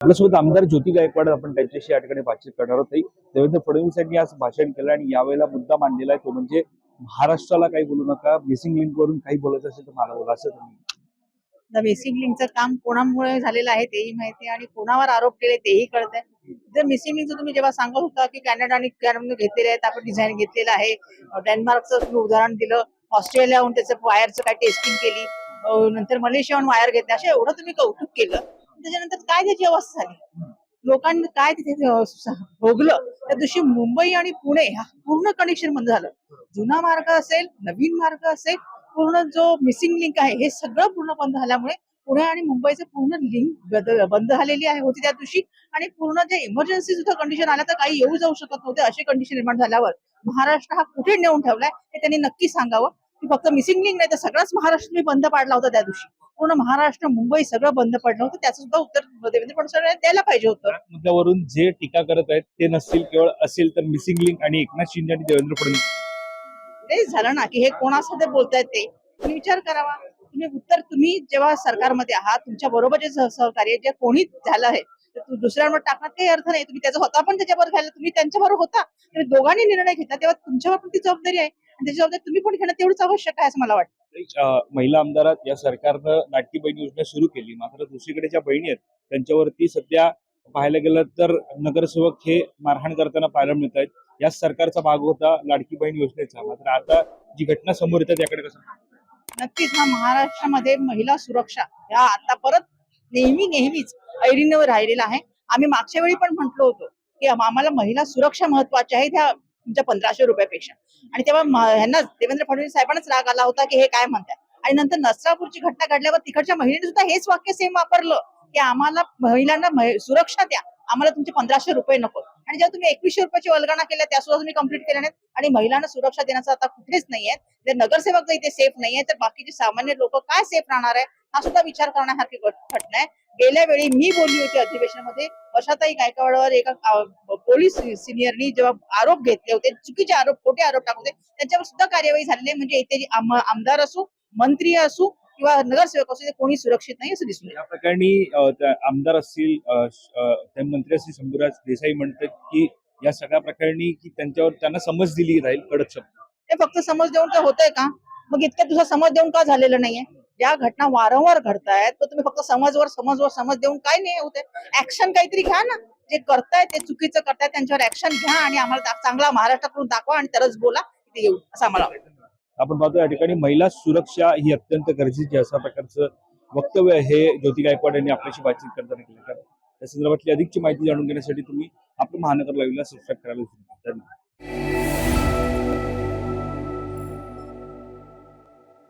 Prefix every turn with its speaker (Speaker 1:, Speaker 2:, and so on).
Speaker 1: आपल्यासोबत आमदार ज्योती गायकवाड आपण त्यांच्याशी या ठिकाणी बातचीत करणार आहोत. देवेंद्र फडणवीस यांनी आज भाषण केलं आणि यावेळेला मुद्दा मांडलेला आहे तो म्हणजे महाराष्ट्राला काही बोलू नका, मिसिंग लिंक वरून काही बोलायचं असेल तर मला बोला, असं त्यांनी.
Speaker 2: मिसिंग लिंकचं काम कोणामुळे झालेलं आहे तेही माहिती आहे आणि कोणावर आरोप केले तेही कळत आहे. जर मिसिंग लिंकचं तुम्ही जेव्हा सांगत होता की कॅनडा आणि घेतलेले आहेत, आपण डिझाईन घेतलेलं आहे, डेन्मार्कचं तुम्ही उदाहरण दिलं, ऑस्ट्रेलियाहून त्याचं वायरचं काय टेस्टिंग केली, नंतर मलेशियाहून वायर घेतले, असे एवढं तुम्ही कौतुक केलं, त्याच्यानंतर काय त्याची अवस्था झाली, लोकांनी काय तिथे भोगलं. त्या दिवशी मुंबई आणि पुणे ह्या पूर्ण कनेक्शन बंद झालं. जुना मार्ग असेल, नवीन मार्ग असेल, पूर्ण जो मिसिंग लिंक आहे हे सगळं पूर्ण बंद झाल्यामुळे पुणे आणि मुंबईचं पूर्ण लिंक बंद झालेली आहे होती त्या दिवशी. आणि पूर्ण जे इमर्जन्सी सुद्धा कंडिशन आल्या तर काही येऊ जाऊ शकत नव्हते, अशी कंडिशन निर्माण झाल्यावर महाराष्ट्र हा कुठे नेऊन ठेवलाय हे त्यांनी नक्की सांगावं. की फक्त मिसिंग लिंक नाही तर सगळाच महाराष्ट्र बंद पाडला होता त्या दिवशी. पूर्ण महाराष्ट्र, मुंबई सगळं बंद पडलं होतं. त्याचं सुद्धा उत्तर देवेंद्र फडणवीस यांनी द्यायला पाहिजे होतं.
Speaker 1: मुद्द्यावरून जे टीका करत आहेत ते नसतील, केवळ असेल तर मिसिंग लिंक आणि एकनाथ शिंदे आणि देवेंद्र फडणवीस.
Speaker 2: तेच झालं ना की हे कोणासाठी बोलतायत ते तुम्ही विचार करावा. तुम्ही जेव्हा सरकारमध्ये आहात, तुमच्या बरोबर जे सहकार्य जे कोणी झालं आहे तर दुसऱ्यांवर टाकण्यात काही अर्थ नाही. तुम्ही त्याचा स्वतः पण त्याच्यावर घ्यायला, तुम्ही त्यांच्याबरोबर होता, तुम्ही दोघांनी निर्णय घेतला, तेव्हा तुमच्यावर पण ती जबाबदारी आहे आणि त्याची जबाबदारी तुम्ही पण घेणं तेवढंच आवश्यक आहे असं मला वाटतं.
Speaker 1: महिला आमदारात या सरकारनं लाडकी बहीण योजना सुरू केली, मात्र दुसरीकडे ज्या बहिणी आहेत त्यांच्यावरती सध्या पाहायला गेलं तर नगरसेवक हे मारहाण करताना पाहायला मिळत आहेत. या सरकारचा भाग होता लाडकी बहीण योजनेचा, मात्र आता जी घटना समोर येतात याकडे कसं?
Speaker 2: नक्कीच हा महाराष्ट्रामध्ये महिला सुरक्षा या आता परत नेहमीच ऐरीनं राहिलेला आहे. आम्ही मागच्या वेळी पण म्हटलो होतो की आम्हाला महिला सुरक्षा महत्वाची आहे त्या तुमच्या 1500 रुपयापेक्षा. आणि तेव्हा ह्यांना देवेंद्र फडणवीस साहेबांनाच राग आला होता की हे काय म्हणतात. आणि नंतर नसरापूरची घटना घडल्यावर तिकडच्या महिलेने सुद्धा हेच वाक्य सेम वापरलं की आम्हाला महिलांना सुरक्षा द्या, आम्हाला तुमचे 1500 रुपये नको. आणि जेव्हा तुम्ही 2100 रुपयाची वल्गणा केल्या त्या सुद्धा तुम्ही कंप्लीट केल्या नाहीत. आणि महिलांना सुरक्षा देण्याचं आता कुठेच नाहीये. जर नगरसेवक जर इथे सेफ नाहीये तर बाकीचे सामान्य लोक काय सेफ राहणार आहे, हा सुद्धा विचार करण्यासारखी घटना आहे. गेल्या वेळी मी बोलली होती अधिवेशनामध्ये, वर्षाताई गायकवाडवर एका पोलीस सिनियरनी जेव्हा आरोप घेतले होते, चुकीचे आरोप, खोटे आरोप टाकले, त्यांच्यावर सुद्धा कार्यवाही झालेली. म्हणजे इथे आमदार असू, मंत्री असू किंवा नगरसेवक असू, कोणी सुरक्षित नाही असं दिसून
Speaker 1: या प्रकरणी आमदार असतील, मंत्री असतील, शंभूराज देसाई म्हणतात की या सगळ्या प्रकरणी की त्यांना समज दिली जाईल कडक शब्द.
Speaker 2: ते फक्त समज देऊन काय होतंय का? मग इतक्या तुझा समज देऊन का झालेलं नाहीये? ज्या घटना वारंवार घडतायत तर तुम्ही फक्त समज देऊन काय नाही होते. ऍक्शन काहीतरी घ्या ना. जे करतायत ते चुकीचं करतायत त्यांच्यावर ऍक्शन घ्या आणि आम्हाला चांगला महाराष्ट्राकडून दाखवा आणि तरच बोला तिथे येऊ असं आम्हाला वाटतं.
Speaker 1: आपण पाहतो या ठिकाणी महिला सुरक्षा ही अत्यंत गरजेची अशा प्रकारचं वक्तव्य हे ज्योती गायकवाड यांनी आपल्याशी बातचीत करताना केलं. त्या संदर्भातली अधिकची माहिती जाणून घेण्यासाठी तुम्ही आपलं महानगर लाईव्हला सबस्क्राईब करायला विसरू नका. धन्यवाद.